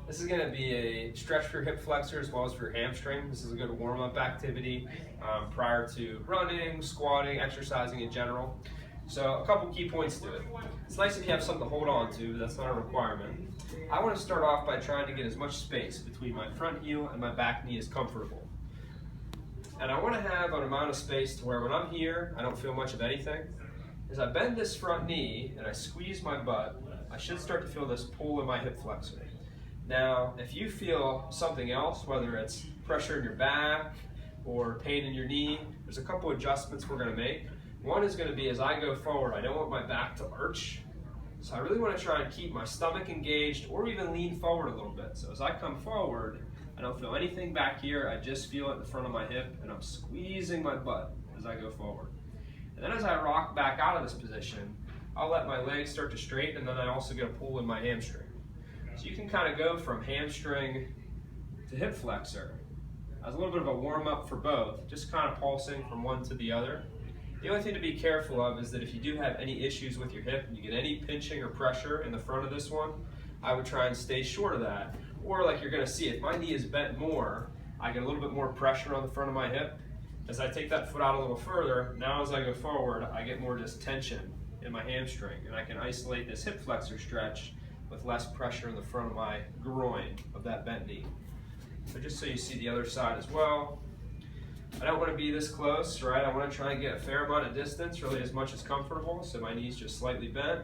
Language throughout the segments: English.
This is going to be a stretch for your hip flexor as well as for your hamstring. This is a good warm-up activity prior to running, squatting, exercising in general. So a couple key points to it. It's nice if you have something to hold on to, but that's not a requirement. I want to start off by trying to get as much space between my front heel and my back knee as comfortable. And I want to have an amount of space to where when I'm here, I don't feel much of anything. As I bend this front knee and I squeeze my butt, I should start to feel this pull in my hip flexor. Now, if you feel something else, whether it's pressure in your back or pain in your knee, there's a couple adjustments we're going to make. One is going to be as I go forward, I don't want my back to arch. So I really want to try and keep my stomach engaged or even lean forward a little bit. So as I come forward, I don't feel anything back here. I just feel it in the front of my hip and I'm squeezing my butt as I go forward. And then as I rock back out of this position, I'll let my legs start to straighten and then I also get a pull in my hamstring. So you can kind of go from hamstring to hip flexor as a little bit of a warm up for both, just kind of pulsing from one to the other. The only thing to be careful of is that if you do have any issues with your hip and you get any pinching or pressure in the front of this one, I would try and stay short of that. Or like you're going to see, if my knee is bent more, I get a little bit more pressure on the front of my hip. As I take that foot out a little further, now as I go forward, I get more distension in my hamstring and I can isolate this hip flexor stretch with less pressure in the front of my groin of that bent knee. So just so you see the other side as well. I don't want to be this close, right? I want to try and get a fair amount of distance, really as much as comfortable, so my knee's just slightly bent.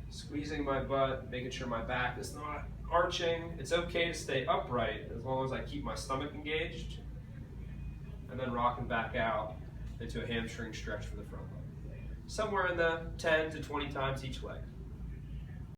Squeezing my butt, making sure my back is not arching. It's okay to stay upright as long as I keep my stomach engaged. And then rocking back out into a hamstring stretch for the front leg. Somewhere in the 10 to 20 times each leg.